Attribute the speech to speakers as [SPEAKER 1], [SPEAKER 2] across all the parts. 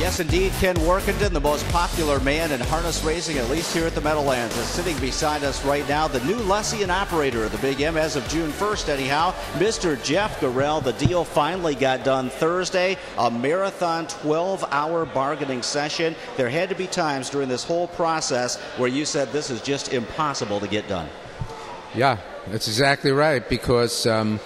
[SPEAKER 1] Yes, indeed, Ken Workington, the most popular man in harness racing, at least here at the Meadowlands, is sitting beside us right now. The new lessee and operator of the Big M as of June 1st, anyhow, Mr. Jeff Gural. The deal finally got done Thursday, a marathon 12-hour bargaining session. There had to be times during this whole process where you said this is just impossible to get done.
[SPEAKER 2] Yeah, that's exactly right, because they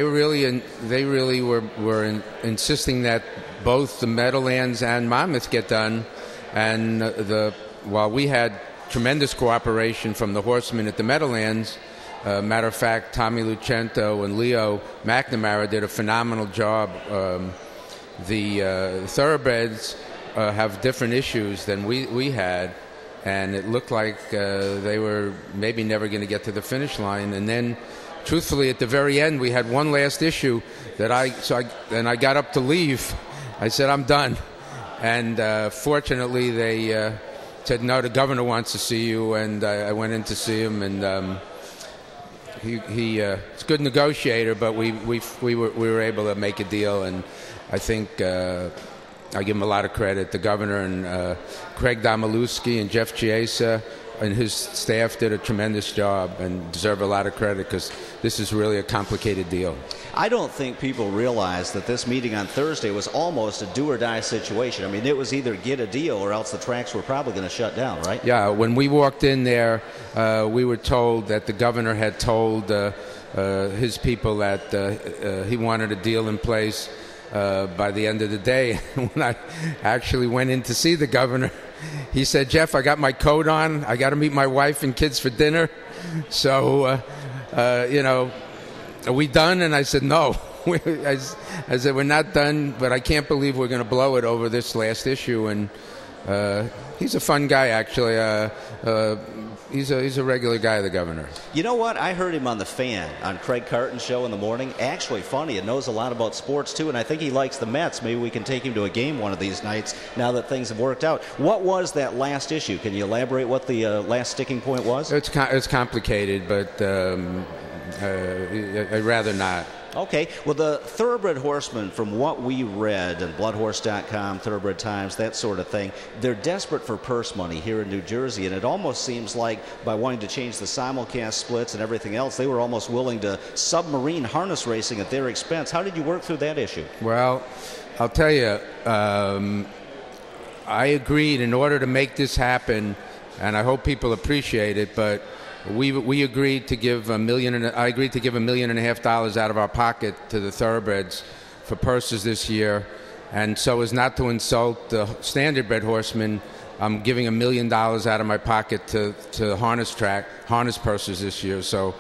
[SPEAKER 2] really were insisting that both the Meadowlands and Monmouth get done, and while we had tremendous cooperation from the horsemen at the Meadowlands, matter of fact, Tommy Lucento and Leo McNamara did a phenomenal job. The thoroughbreds have different issues than we had, and it looked like they were maybe never going to get to the finish line. And then, truthfully, at the very end, we had one last issue that I got up to leave. I said, I'm done. And fortunately, they said, no, the governor wants to see you. And I went in to see him, and he's a good negotiator, but we were able to make a deal. And I think I give him a lot of credit. The governor and Craig Domalewski and Jeff Chiesa and his staff did a tremendous job and deserve a lot of credit, because this is really a complicated deal.
[SPEAKER 1] I don't think people realize that this meeting on Thursday was almost a do-or-die situation. I mean, it was either get a deal or else the tracks were probably going to shut down, right?
[SPEAKER 2] Yeah, when we walked in there, we were told that the governor had told his people that he wanted a deal in place by the end of the day. When I actually went in to see the governor, he said, Jeff, I got my coat on. I got to meet my wife and kids for dinner. So, are we done? And I said, no. I said, we're not done, but I can't believe we're going to blow it over this last issue. And he's a fun guy, actually. He's a regular guy, the governor.
[SPEAKER 1] You know what? I heard him on The Fan, on Craig Carton's show in the morning. Actually funny, and knows a lot about sports, too, and I think he likes the Mets. Maybe we can take him to a game one of these nights now that things have worked out. What was that last issue? Can you elaborate what the last sticking point was?
[SPEAKER 2] It's complicated, but I'd rather not.
[SPEAKER 1] Okay. Well, the thoroughbred horsemen, from what we read, and bloodhorse.com, Thoroughbred Times, that sort of thing, they're desperate for purse money here in New Jersey, and it almost seems like by wanting to change the simulcast splits and everything else, they were almost willing to submarine harness racing at their expense. How did you work through that issue?
[SPEAKER 2] Well, I'll tell you, I agreed in order to make this happen, and I hope people appreciate it, but we agreed to give I agreed to give $1.5 million out of our pocket to the thoroughbreds for purses this year, and so as not to insult the standardbred horsemen, I'm giving $1 million out of my pocket to harness purses this year. So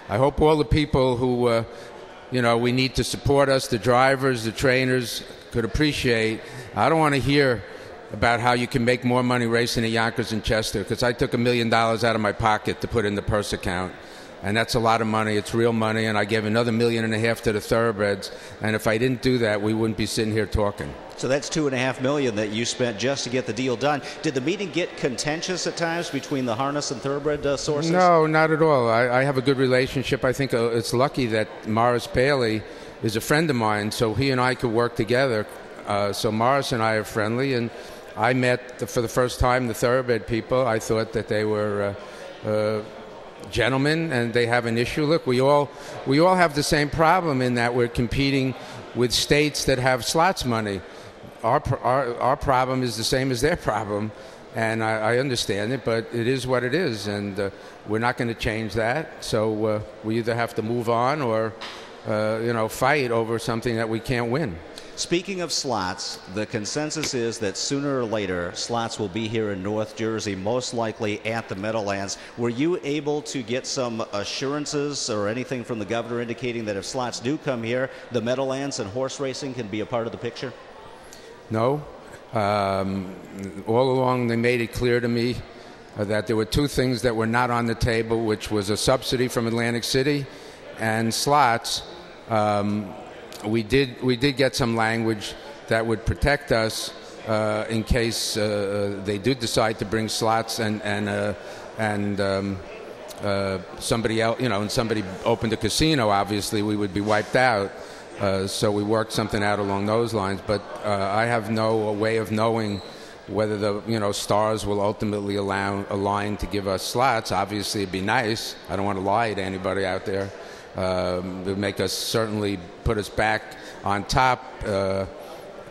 [SPEAKER 2] I hope all the people who we need to support us, the drivers, the trainers, could appreciate. I don't want to hear about how you can make more money racing at Yonkers and Chester, because I took $1 million out of my pocket to put in the purse account, and that's a lot of money. It's real money, and I gave another $1.5 million to the thoroughbreds, and if I didn't do that, we wouldn't be sitting here talking.
[SPEAKER 1] So that's $2.5 million that you spent just to get the deal done. Did the meeting get contentious at times between the harness and thoroughbred sources?
[SPEAKER 2] No, not at all. I have a good relationship. I think it's lucky that Morris Paley is a friend of mine, so he and I could work together. So Morris and I are friendly, and I met for the first time the thoroughbred people. I thought that they were gentlemen, and they have an issue. Look, we all have the same problem in that we're competing with states that have slots money. Our problem is the same as their problem, and I understand it, but it is what it is, and we're not going to change that. So we either have to move on or fight over something that we can't win.
[SPEAKER 1] Speaking of slots, the consensus is that sooner or later slots will be here in North Jersey, most likely at the Meadowlands. Were you able to get some assurances or anything from the governor indicating that if slots do come here, the Meadowlands and horse racing can be a part of the picture?
[SPEAKER 2] No. All along they made it clear to me that there were two things that were not on the table, which was a subsidy from Atlantic City and slots. We did get some language that would protect us in case they do decide to bring slots and somebody else, and somebody opened a casino. Obviously, we would be wiped out. So we worked something out along those lines. But I have no way of knowing whether the stars will ultimately align to give us slots. Obviously, it'd be nice. I don't want to lie to anybody out there. It would make us certainly put us back on top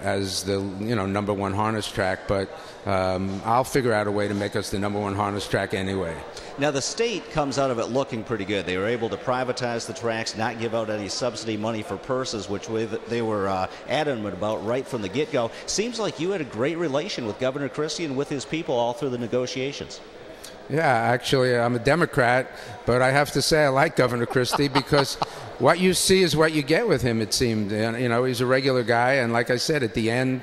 [SPEAKER 2] as the number one harness track. But I'll figure out a way to make us the number one harness track anyway.
[SPEAKER 1] Now, the state comes out of it looking pretty good. They were able to privatize the tracks, not give out any subsidy money for purses, which they were adamant about right from the get-go. Seems like you had a great relation with Governor Christie and with his people all through the negotiations.
[SPEAKER 2] Yeah, actually, I'm a Democrat, but I have to say I like Governor Christie because what you see is what you get with him, it seemed. And, he's a regular guy, and like I said, at the end,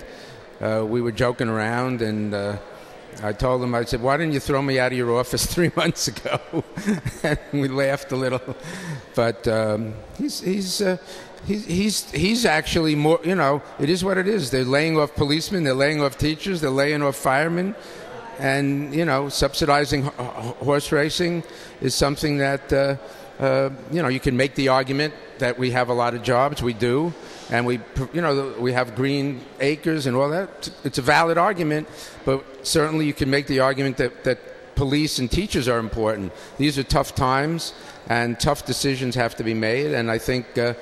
[SPEAKER 2] we were joking around, and I told him, I said, why didn't you throw me out of your office 3 months ago? And we laughed a little. But he's actually more, it is what it is. They're laying off policemen, they're laying off teachers, they're laying off firemen. And, subsidizing horse racing is something that, you can make the argument that we have a lot of jobs. We do. And we have green acres and all that. It's a valid argument, but certainly you can make the argument that police and teachers are important. These are tough times, and tough decisions have to be made. And I think the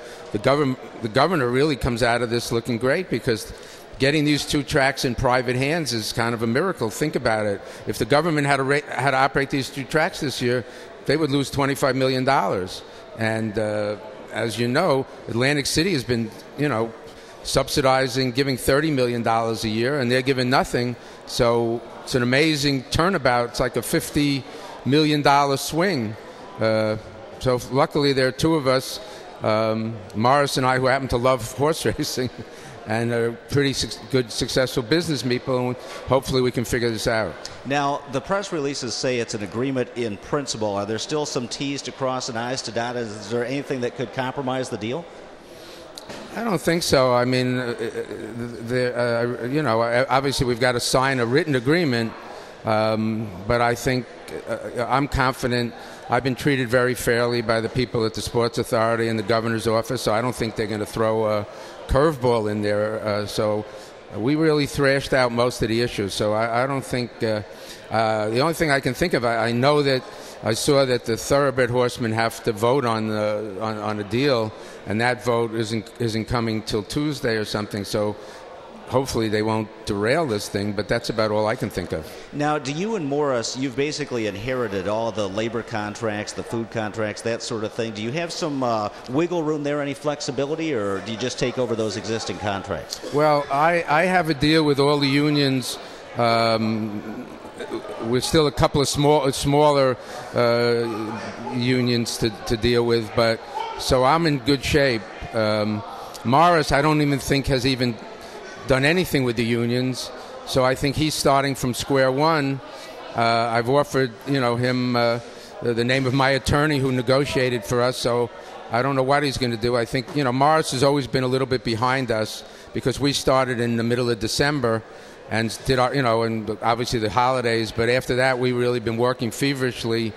[SPEAKER 2] governor really comes out of this looking great, because getting these two tracks in private hands is kind of a miracle. Think about it. If the government had to operate these two tracks this year, they would lose $25 million. And as you know, Atlantic City has been, subsidizing, giving $30 million a year, and they're giving nothing. So it's an amazing turnabout. It's like a $50 million swing. So luckily there are two of us, Morris and I, who happen to love horse racing and are pretty good, successful business people, and hopefully we can figure this out.
[SPEAKER 1] Now, the press releases say it's an agreement in principle. Are there still some T's to cross and I's to dot? Is there anything that could compromise the deal?
[SPEAKER 2] I don't think so. I mean, obviously we've got to sign a written agreement, but I think I'm confident. I've been treated very fairly by the people at the Sports Authority and the governor's office, so I don't think they're going to throw a curveball in there. So we really thrashed out most of the issues. So I don't think the only thing I can think of, I know that I saw that the thoroughbred horsemen have to vote on a deal, and that vote isn't coming till Tuesday or something. So hopefully they won't derail this thing, but that's about all I can think of.
[SPEAKER 1] Now, do you and Morris, you've basically inherited all the labor contracts, the food contracts, that sort of thing. Do you have some wiggle room there, any flexibility, or do you just take over those existing contracts?
[SPEAKER 2] Well, I have a deal with all the unions. We're still a couple of smaller unions to deal with, but so I'm in good shape. Morris, I don't even think has even done anything with the unions, so I think he's starting from square one. I've offered him the name of my attorney who negotiated for us, so I don't know what he's going to do. I think Morris has always been a little bit behind us because we started in the middle of December and did our and obviously the holidays, but after that we've really been working feverishly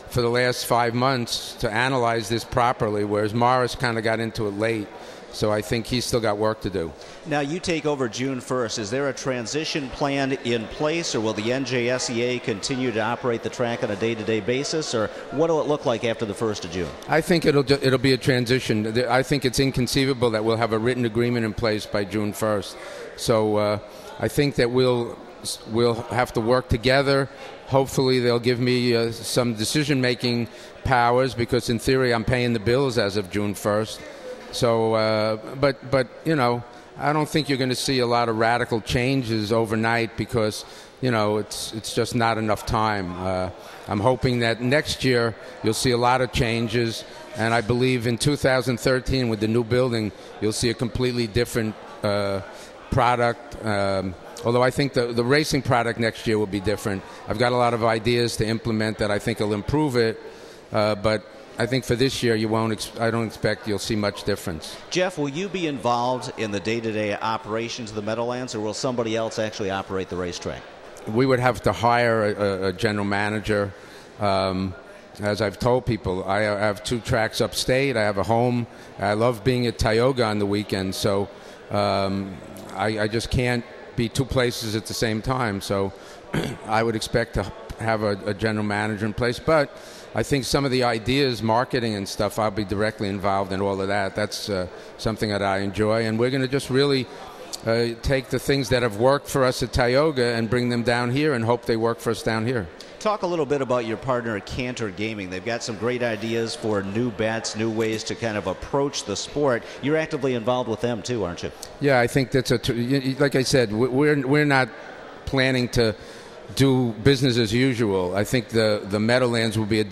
[SPEAKER 2] for the last 5 months to analyze this properly, whereas Morris kind of got into it late. So I think he's still got work to do. Now,
[SPEAKER 1] you take over June 1st. Is there a transition plan in place, or will the NJSEA continue to operate the track on a day-to-day basis, or what will it look like after the 1st of June?
[SPEAKER 2] I think it'll be a transition. I think it's inconceivable that we'll have a written agreement in place by June 1st. So I think that we'll have to work together. Hopefully they'll give me some decision-making powers, because in theory I'm paying the bills as of June 1st. So, but I don't think you're going to see a lot of radical changes overnight, because it's just not enough time. I'm hoping that next year you'll see a lot of changes, and I believe in 2013 with the new building you'll see a completely different product. Although I think the racing product next year will be different. I've got a lot of ideas to implement that I think will improve it, but I think for this year, I don't expect you'll see much difference.
[SPEAKER 1] Jeff, will you be involved in the day-to-day operations of the Meadowlands, or will somebody else actually operate the racetrack?
[SPEAKER 2] We would have to hire a general manager. as I've told people, I have 2 tracks upstate. I have a home. I love being at Tioga on the weekend, so I just can't be 2 places at the same time. So I would expect to have a general manager in place. But I think some of the ideas, marketing and stuff, I'll be directly involved in all of that. That's something that I enjoy. And we're going to just really take the things that have worked for us at Tioga and bring them down here and hope they work for us down here.
[SPEAKER 1] Talk a little bit about your partner at Cantor Gaming. They've got some great ideas for new bets, new ways to kind of approach the sport. You're actively involved with them too, aren't you?
[SPEAKER 2] Yeah, I think that's like I said, we're not planning to do business as usual. I think the Meadowlands will be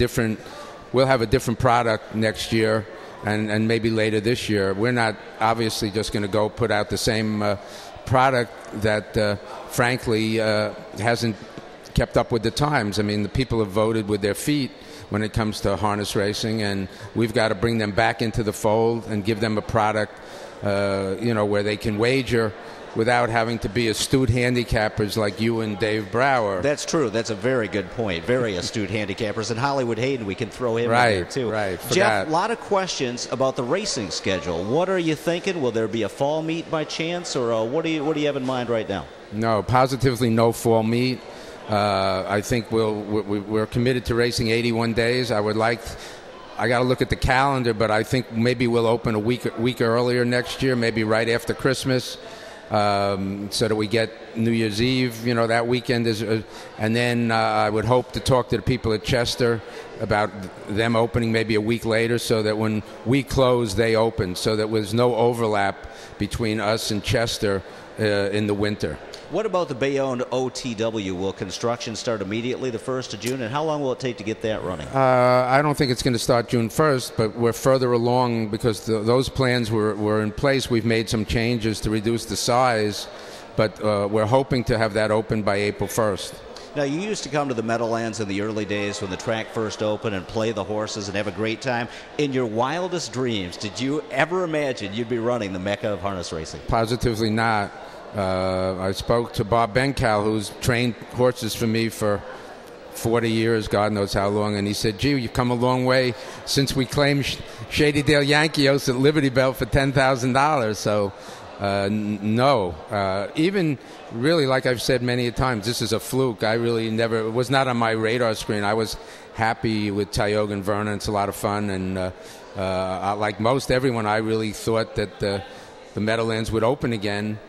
[SPEAKER 2] we'll have a different product next year and maybe later this year. We're not obviously just going to go put out the same product that frankly hasn't kept up with the times. I mean, the people have voted with their feet when it comes to harness racing, and we've got to bring them back into the fold and give them a product, where they can wager without having to be astute handicappers like you and Dave Brower.
[SPEAKER 1] That's true. That's a very good point. Very astute handicappers. And Hollywood Hayden, we can throw him in there too.
[SPEAKER 2] Right.
[SPEAKER 1] Jeff, a lot of questions about the racing schedule. What are you thinking? Will there be a fall meet by chance, or what do you have in mind right now?
[SPEAKER 2] No, positively no fall meet. I think we're committed to racing 81 days. I got to look at the calendar, but I think maybe we'll open a week earlier next year, maybe right after Christmas, so that we get New Year's Eve, that weekend. And then I would hope to talk to the people at Chester about them opening maybe a week later, so that when we close, they open, so that there's no overlap between us and Chester in the winter.
[SPEAKER 1] What about the Bayonne OTW? Will construction start immediately the 1st of June, and how long will it take to get that running?
[SPEAKER 2] I don't think it's going to start June 1st, but we're further along because those plans were in place. We've made some changes to reduce the size, but we're hoping to have that open by April 1st.
[SPEAKER 1] Now, you used to come to the Meadowlands in the early days when the track first opened and play the horses and have a great time. In your wildest dreams, did you ever imagine you'd be running the Mecca of harness racing?
[SPEAKER 2] Positively not. I spoke to Bob Bencal, who's trained horses for me for 40 years, God knows how long, and he said, gee, you've come a long way since we claimed Shady Dale Yankeos at Liberty Bell for $10,000. So, no. Even really, like I've said many times, this is a fluke. I really it was not on my radar screen. I was happy with Tioga and Vernon. It's a lot of fun, and like most everyone, I really thought that the Meadowlands would open again,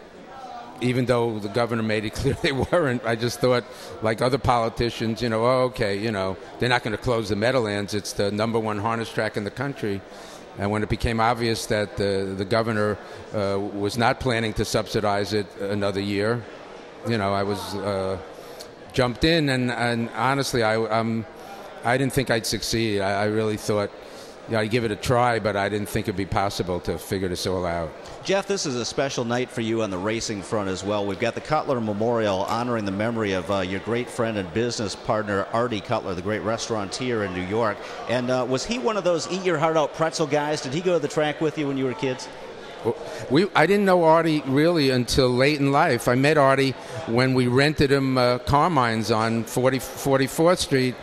[SPEAKER 2] even though the governor made it clear they weren't. I just thought, like other politicians, they're not going to close the Meadowlands. It's the #1 harness track in the country. And when it became obvious that the governor was not planning to subsidize it another year, I was jumped in, and honestly, I didn't think I'd succeed. I really thought, I'd give it a try, but I didn't think it'd be possible to figure this all out.
[SPEAKER 1] Jeff, this is a special night for you on the racing front as well. We've got the Cutler Memorial honoring the memory of your great friend and business partner, Artie Cutler, the great restaurateur in New York. And was he one of those eat-your-heart-out pretzel guys? Did he go to the track with you when you were kids?
[SPEAKER 2] I didn't know Artie really until late in life. I met Artie when we rented him Carmine's on 44th Street.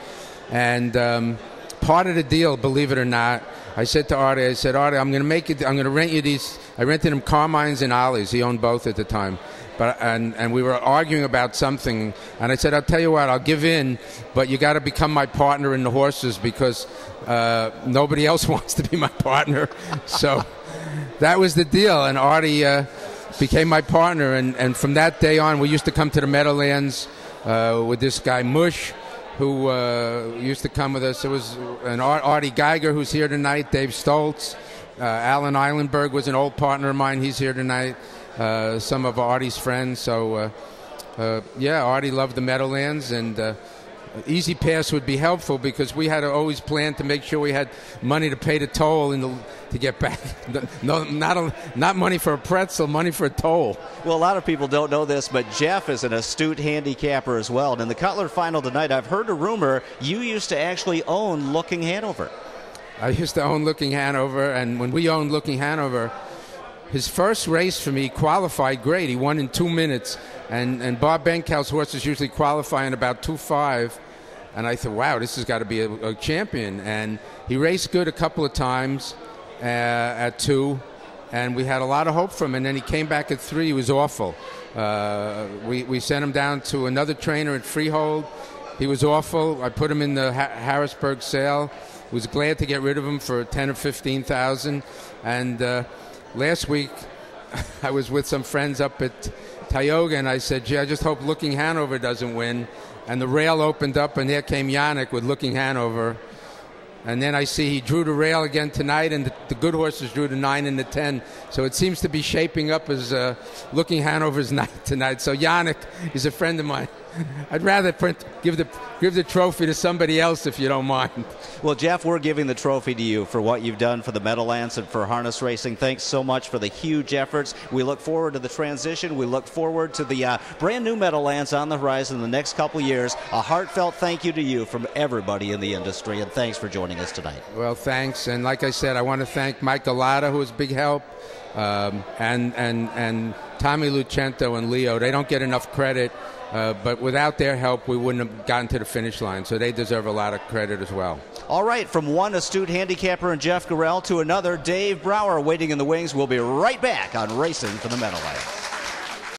[SPEAKER 2] And part of the deal, believe it or not, I said to Artie, I'm going to rent you these. I rented him Carmine's and Ollie's. He owned both at the time. And we were arguing about something, and I said, I'll tell you what, I'll give in, but you got to become my partner in the horses because nobody else wants to be my partner. So that was the deal, and Artie became my partner, and from that day on, we used to come to the Meadowlands with this guy, Mush, who used to come with us. It was an Artie Geiger, who's here tonight, Dave Stoltz. Alan Eilenberg was an old partner of mine. He's here tonight. Some of Artie's friends. So, Artie loved the Meadowlands, and Easy Pass would be helpful because we had to always plan to make sure we had money to pay the toll to get back. No, not money for a pretzel, money for a toll.
[SPEAKER 1] Well, a lot of people don't know this, but Jeff is an astute handicapper as well. And in the Cutler final tonight, I've heard a rumor you used to actually own Looking Hanover.
[SPEAKER 2] I used to own Looking Hanover, and when we owned Looking Hanover, his first race for me qualified great. He won in 2 minutes, and Bob Bencal's horses usually qualify in about 2.5. And I thought, wow, this has got to be a champion. And he raced good a couple of times at 2, and we had a lot of hope from him. And then he came back at 3. He was awful. We sent him down to another trainer at Freehold. He was awful. I put him in the Harrisburg sale. Was glad to get rid of him for 10 or 15,000. And last week, I was with some friends up at Tioga, and I said, gee, I just hope Looking Hanover doesn't win. And the rail opened up, and there came Yannick with Looking Hanover. And then I see he drew the rail again tonight, and the good horses drew the 9 and the 10. So it seems to be shaping up as Looking Hanover's night tonight. So Yannick is a friend of mine. I'd rather give the trophy to somebody else, if you don't mind.
[SPEAKER 1] Well, Jeff, we're giving the trophy to you for what you've done for the Meadowlands and for harness racing. Thanks so much for the huge efforts. We look forward to the transition. We look forward to the brand new Meadowlands on the horizon in the next couple years. A heartfelt thank you to you from everybody in the industry, and thanks for joining us tonight.
[SPEAKER 2] Well, thanks. And like I said, I want to thank Mike Galata, who was a big help, and Tommy Lucento and Leo. They don't get enough credit. But without their help, we wouldn't have gotten to the finish line. So they deserve a lot of credit as well.
[SPEAKER 1] All right, from one astute handicapper and Jeff Gural to another, Dave Brower waiting in the wings. We'll be right back on Racing for the Meadowlands.